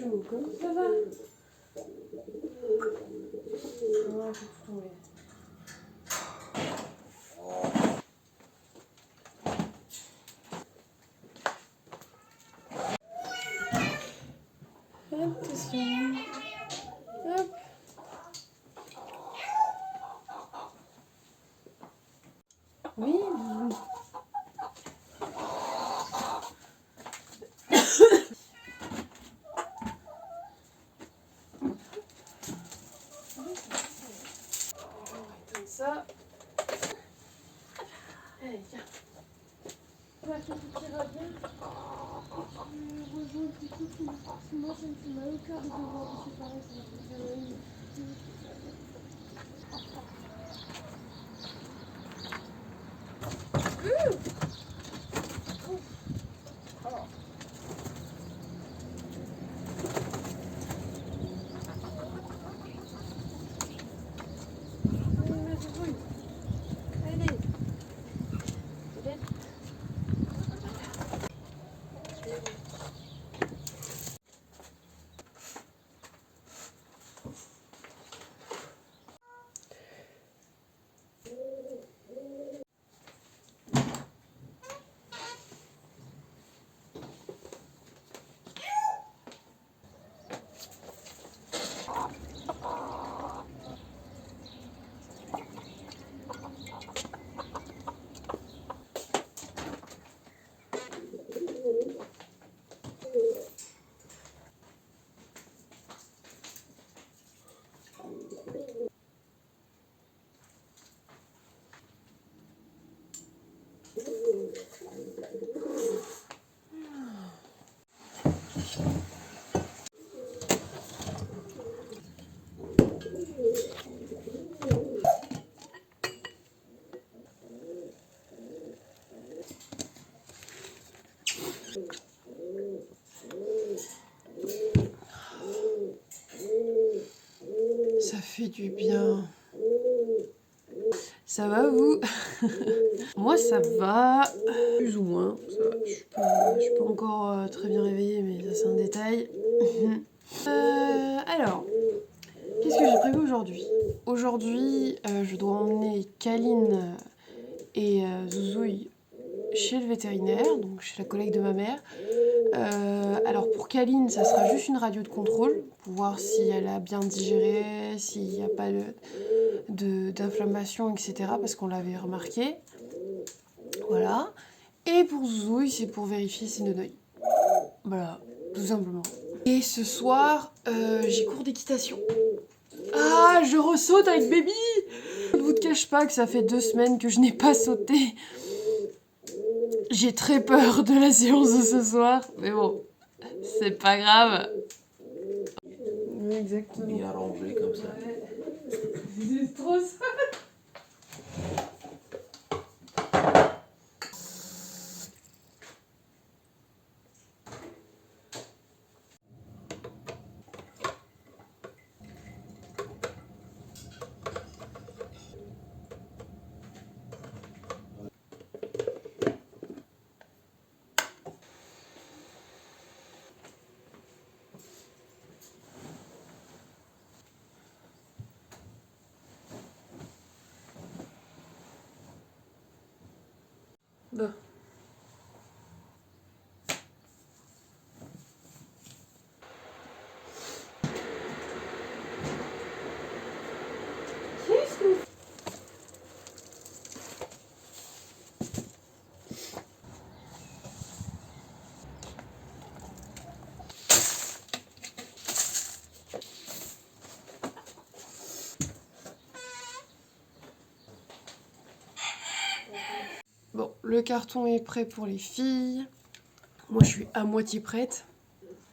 chaud. Comment ça va? Ah, j'ai tout tombé. Attention. Hop. Oui, bisous. Comme ça. Allez, viens. Tu vas te ira bien. Tu rejoins tes copines. Parce que moi, ça me fait mal au cœur de devoir me séparer. Ça va faire mal. Ça fait du bien. Ça va vous? Moi ça va, plus ou moins. Ça va. Je suis pas encore très bien réveillée, mais ça c'est un détail. Alors, qu'est-ce que j'ai prévu aujourd'hui? Aujourd'hui, je dois emmener Kaline et Zouzouille chez le vétérinaire, donc chez la collègue de ma mère. Alors pour Kaline, ça sera juste une radio de contrôle pour voir si elle a bien digéré, s'il n'y a pas d'inflammation, etc. parce qu'on l'avait remarqué. Voilà. Et pour Zouzouille, c'est pour vérifier ses nonoïs. Voilà, tout simplement. Et ce soir, j'ai cours d'équitation. Ah, je ressaute avec Baby! Je vous cache pas que ça fait 2 semaines que je n'ai pas sauté. J'ai très peur de la séance de ce soir, mais bon, c'est pas grave. Oui, exactement. Bien rangé comme ça. Ouais. C'est trop ça. Bon. Qu'est-ce que... Bon, le carton est prêt pour les filles. Moi, je suis à moitié prête.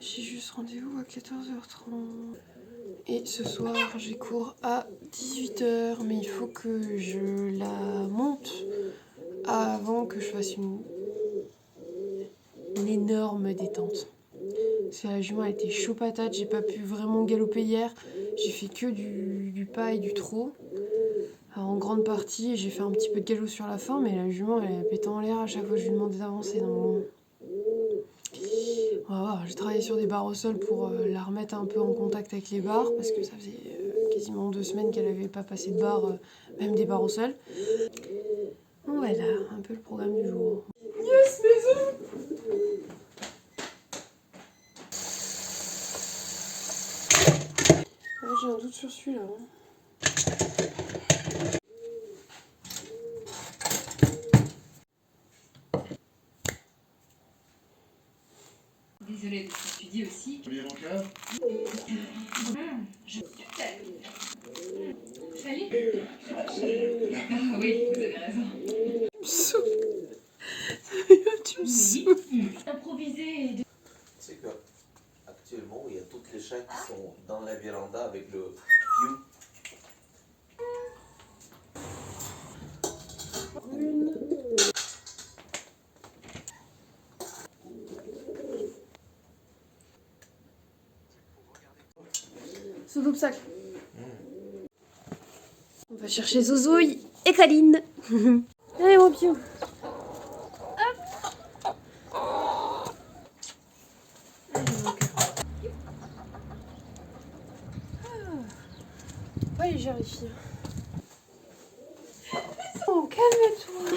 J'ai juste rendez-vous à 14h30. Et ce soir, j'ai cours à 18h. Mais il faut que je la monte avant que je fasse une énorme détente. Parce que la jument, elle était chaud patate. J'ai pas pu vraiment galoper hier. J'ai fait que du pas et du trot. En grande partie, j'ai fait un petit peu de galop sur la fin, mais la jument, elle pété en l'air à chaque fois que je lui demandais d'avancer. Donc bon. On va voir, j'ai travaillé sur des barres au sol pour la remettre un peu en contact avec les barres, parce que ça faisait quasiment 2 semaines qu'elle avait pas passé de barres, même des barres au sol. Bon voilà, un peu le programme du jour. Yes, maison! J'ai un doute sur celui-là. Désolée de ce que tu dis aussi. Salut. Oui, vous avez raison. Tu me saoules. Tu me saoules. Improviser. Tu sais que actuellement il y a toutes les chats qui sont dans la véranda avec le piou. Ce double sac. On va chercher Zozouille et Kaline. Allez mon piou. Pas légère les filles. Oh, calme-toi.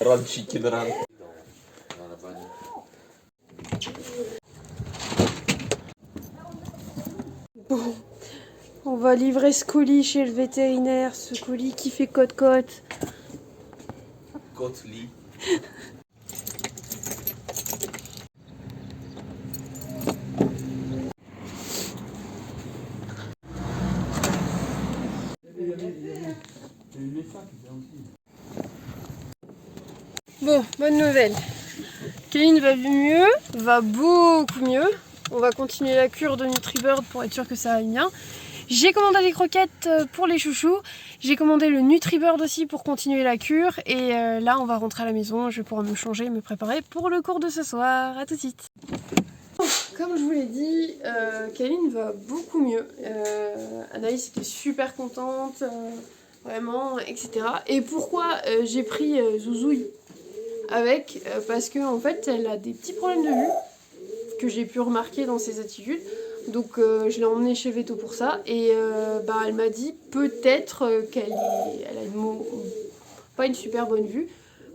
Run chicken run. Dans la vanne. Bon, on va livrer ce colis chez le vétérinaire, ce colis qui fait côte-côte. Côte-lit. Bon, bonne nouvelle. Kéline va mieux, va beaucoup mieux. On va continuer la cure de NutriBird pour être sûr que ça aille bien. J'ai commandé des croquettes pour les chouchous. J'ai commandé le NutriBird aussi pour continuer la cure. Et là, on va rentrer à la maison. Je vais pouvoir me changer, me préparer pour le cours de ce soir. À tout de suite. Comme je vous l'ai dit, Kéline va beaucoup mieux. Anaïs était super contente, vraiment, etc. Et pourquoi j'ai pris Zouzouille avec parce que en fait elle a des petits problèmes de vue que j'ai pu remarquer dans ses attitudes, donc je l'ai emmenée chez Veto pour ça et elle m'a dit peut-être qu'elle a pas une super bonne vue,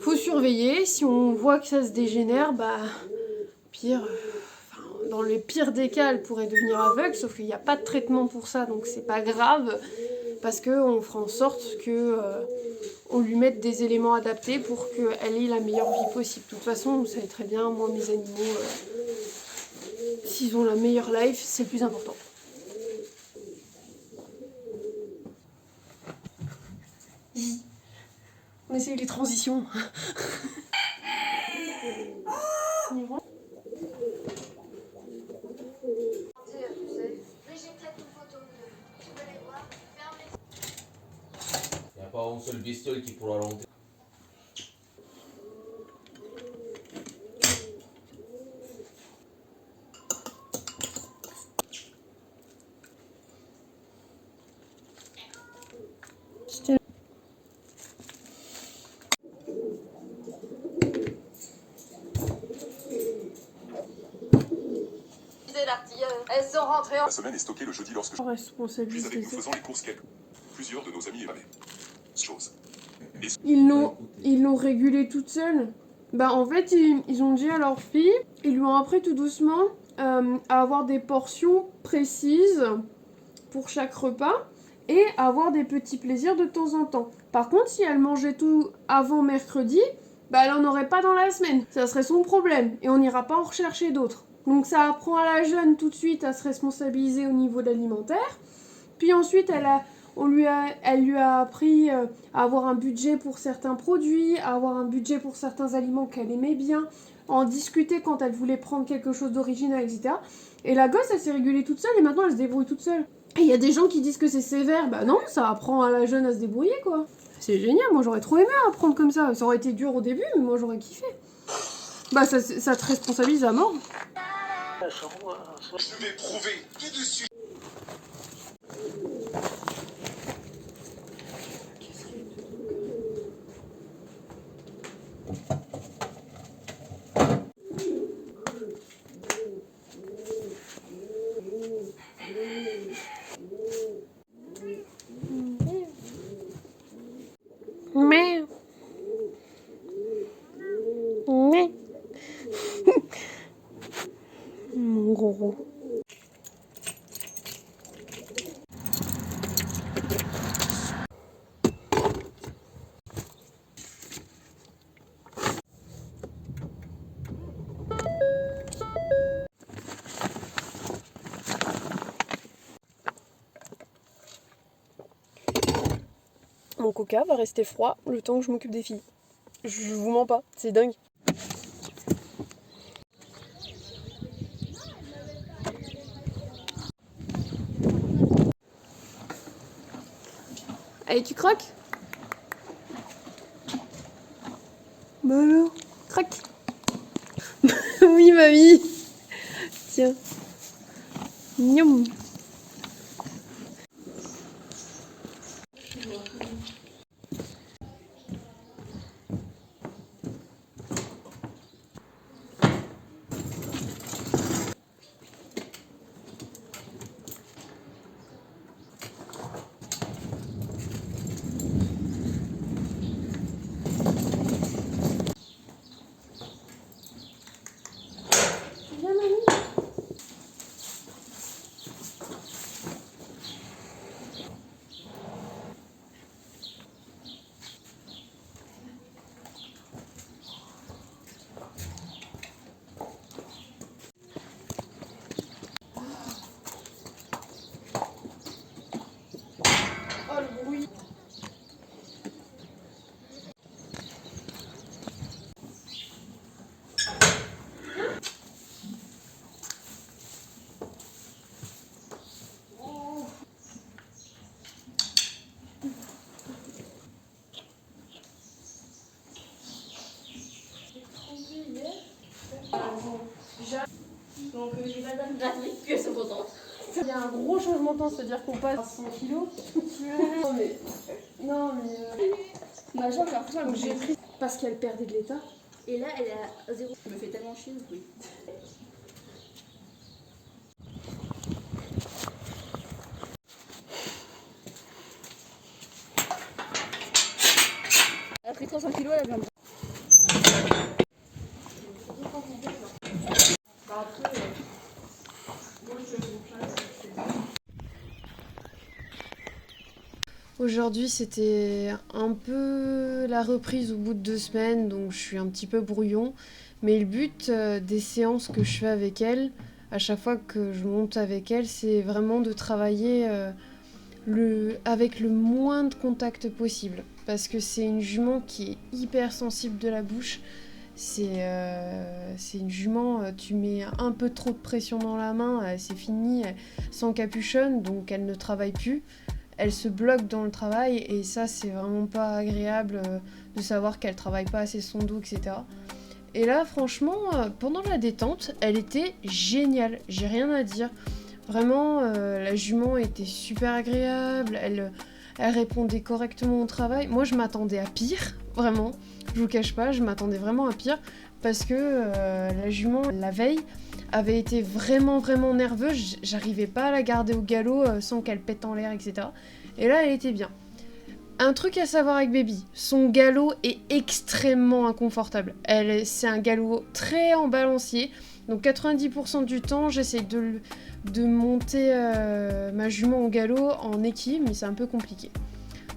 faut surveiller, si on voit que ça se dégénère, pire, dans le pire des cas elle pourrait devenir aveugle, sauf qu'il n'y a pas de traitement pour ça, donc c'est pas grave parce qu'on fera en sorte que on lui mette des éléments adaptés pour qu'elle ait la meilleure vie possible. De toute façon, vous savez très bien, moi, mes animaux, s'ils ont la meilleure life, c'est le plus important. On essaye les transitions. Il n'y a pas un seul bestiole qui pourra rentrer. Elles sont rentrées en... La semaine est stockée le jeudi lorsque... Puis Responsabilité. avec nous faisons les courses quelques... Plusieurs de nos amis et ma mère. Chose. Ils l'ont régulée toute seule. En fait, ils ont dit à leur fille, ils lui ont appris tout doucement à avoir des portions précises pour chaque repas et à avoir des petits plaisirs de temps en temps. Par contre, si elle mangeait tout avant mercredi, elle en aurait pas dans la semaine. Ça serait son problème et on n'ira pas en rechercher d'autres. Donc ça apprend à la jeune tout de suite à se responsabiliser au niveau de l'alimentaire. Puis ensuite, elle lui a appris à avoir un budget pour certains produits, à avoir un budget pour certains aliments qu'elle aimait bien, en discuter quand elle voulait prendre quelque chose d'original, etc. Et la gosse, elle s'est régulée toute seule et maintenant elle se débrouille toute seule. Et il y a des gens qui disent que c'est sévère, non, ça apprend à la jeune à se débrouiller, quoi. C'est génial, moi j'aurais trop aimé apprendre comme ça. Ça aurait été dur au début, mais moi j'aurais kiffé. Ça te responsabilise à mort. Je vais prouver tout de suite. Ouais. Mon gros. Mon coca va rester froid le temps que je m'occupe des filles. Je vous mens pas, c'est dingue. Allez, tu croques? Bah alors, craque. Oui, mamie. Tiens. Miam. Oh le bruit. Donc j'ai pas d'âme gratuite que sont contentes. Il y a un gros changement de temps, c'est-à-dire qu'on passe à 100 kilos. Non mais Ma jambe, j'ai l'impression donc que j'ai pris parce qu'elle perdait de l'état. Et là, elle est à 0. Je me fais tellement chier ce bruit. Elle a pris 300 kilos, elle a bien. Aujourd'hui, c'était un peu la reprise au bout de 2 semaines, donc je suis un petit peu brouillon. Mais le but des séances que je fais avec elle, à chaque fois que je monte avec elle, c'est vraiment de travailler avec le moins de contact possible. Parce que c'est une jument qui est hyper sensible de la bouche. C'est une jument, tu mets un peu trop de pression dans la main, c'est fini, elle s'encapuchonne, donc elle ne travaille plus. Elle se bloque dans le travail et ça c'est vraiment pas agréable de savoir qu'elle travaille pas assez son dos, etc. Et là franchement pendant la détente elle était géniale, j'ai rien à dire. Vraiment la jument était super agréable, elle répondait correctement au travail. Moi je m'attendais à pire, vraiment, je vous cache pas, je m'attendais vraiment à pire parce que la jument la veille avait été vraiment nerveuse, j'arrivais pas à la garder au galop sans qu'elle pète en l'air, etc. Et là, elle était bien. Un truc à savoir avec Baby, son galop est extrêmement inconfortable. C'est un galop très en balancier, donc 90% du temps, j'essaie de monter ma jument au galop en équilibre, mais c'est un peu compliqué.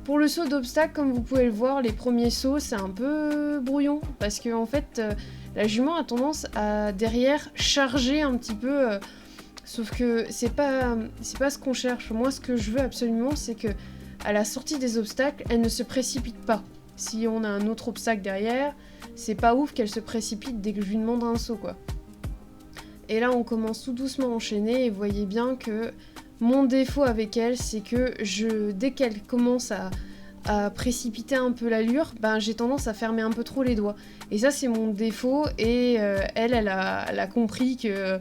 Pour le saut d'obstacle, comme vous pouvez le voir, les premiers sauts, c'est un peu brouillon, parce que en fait, la jument a tendance à derrière charger un petit peu, sauf que c'est pas ce qu'on cherche. Moi, ce que je veux absolument, c'est que à la sortie des obstacles, elle ne se précipite pas. Si on a un autre obstacle derrière, c'est pas ouf qu'elle se précipite dès que je lui demande un saut, quoi. Et là, on commence tout doucement à enchaîner, et vous voyez bien que mon défaut avec elle, c'est que dès qu'elle commence à précipiter un peu l'allure, ben, j'ai tendance à fermer un peu trop les doigts. Et ça, c'est mon défaut. Et elle a compris que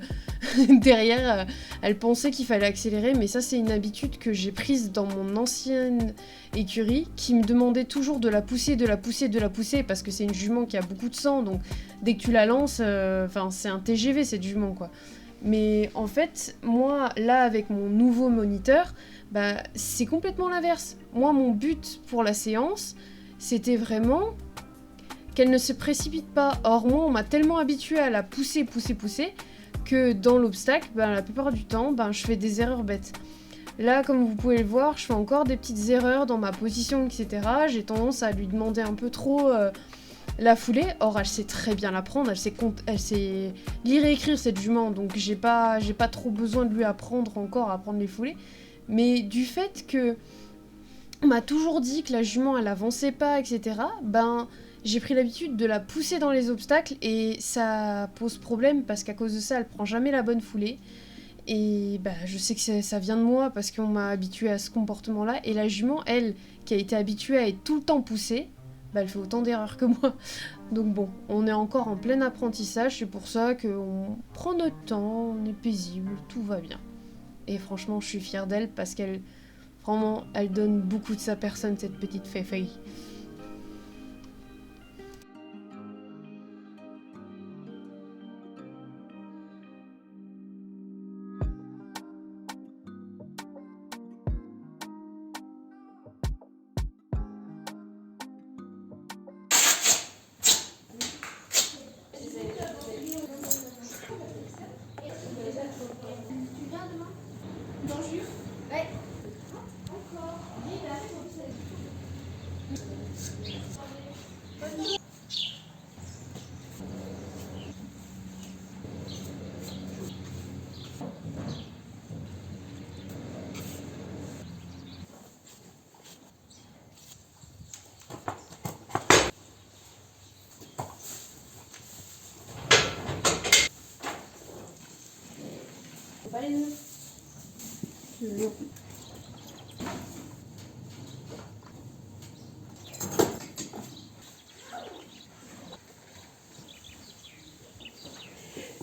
derrière, elle pensait qu'il fallait accélérer. Mais ça, c'est une habitude que j'ai prise dans mon ancienne écurie, qui me demandait toujours de la pousser, parce que c'est une jument qui a beaucoup de sang. Donc, dès que tu la lances, c'est un TGV, cette jument, quoi. Mais en fait, moi, là, avec mon nouveau moniteur, bah, c'est complètement l'inverse. Moi, mon but pour la séance, c'était vraiment qu'elle ne se précipite pas. Or moi on m'a tellement habituée à la pousser que dans l'obstacle, la plupart du temps, je fais des erreurs bêtes. Là, comme vous pouvez le voir, je fais encore des petites erreurs dans ma position, etc. J'ai tendance à lui demander un peu trop la foulée. Or, elle sait très bien la prendre, elle sait lire et écrire cette jument, donc j'ai pas trop besoin de lui apprendre encore à prendre les foulées. Mais du fait que on m'a toujours dit que la jument, elle avançait pas, etc., j'ai pris l'habitude de la pousser dans les obstacles et ça pose problème parce qu'à cause de ça, elle prend jamais la bonne foulée. Et je sais que ça vient de moi parce qu'on m'a habituée à ce comportement-là. Et la jument, elle, qui a été habituée à être tout le temps poussée, elle fait autant d'erreurs que moi. Donc bon, on est encore en plein apprentissage. C'est pour ça qu'on prend notre temps, on est paisible, tout va bien. Et franchement, je suis fière d'elle parce qu'elle, vraiment, elle donne beaucoup de sa personne, cette petite Féfé.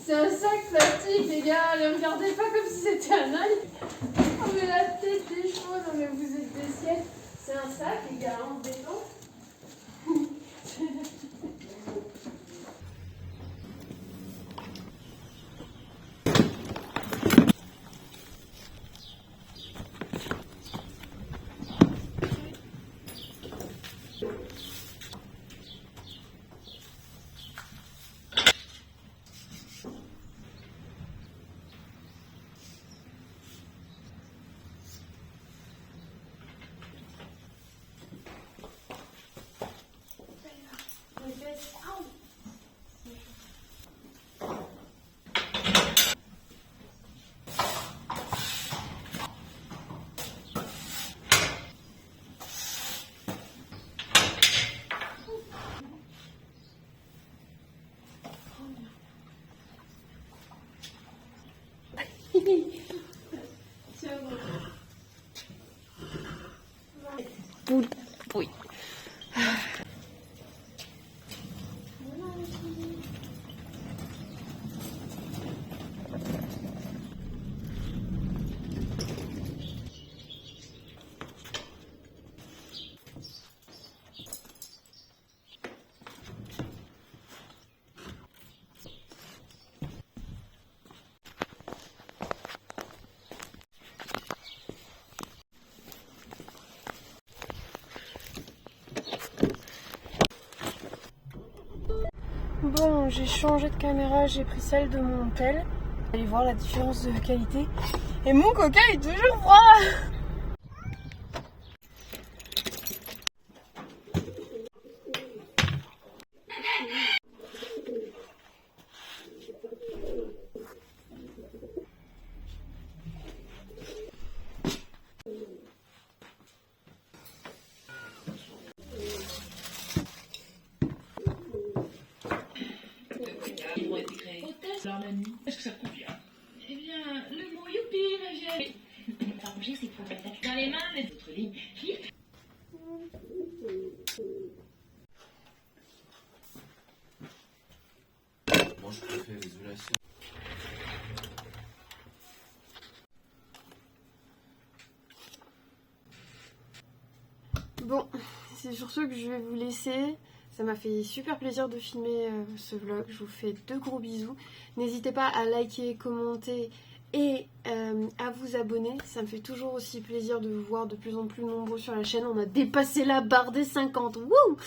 C'est un sac plastique, les gars, ne regardez pas comme si c'était un œil. Oh mais la tête des chevaux, non mais vous êtes des siècles. C'est un sac, les gars, en béton. Oui. Bon, j'ai changé de caméra, j'ai pris celle de mon tel. Allez voir la différence de qualité. Et mon coca est toujours froid. Alors la nuit, est-ce que ça te convient? Eh bien, le mot youpi, ma vieille. Arranger, c'est pour mettre dans les mains, les autres lignes. Moi, je préfère l'isolation. Bon, c'est sur ce que je vais vous laisser. Ça m'a fait super plaisir de filmer ce vlog. Je vous fais de gros bisous. N'hésitez pas à liker, commenter et à vous abonner. Ça me fait toujours aussi plaisir de vous voir de plus en plus nombreux sur la chaîne. On a dépassé la barre des 50. Wouh.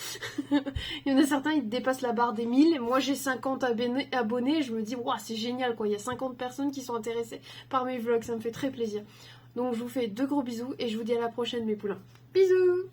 Il y en a certains, ils dépassent la barre des 1000. Moi, j'ai 50 abonnés. Je me dis, waouh, c'est génial quoi. Il y a 50 personnes qui sont intéressées par mes vlogs. Ça me fait très plaisir. Donc, je vous fais de gros bisous et je vous dis à la prochaine, mes poulains. Bisous.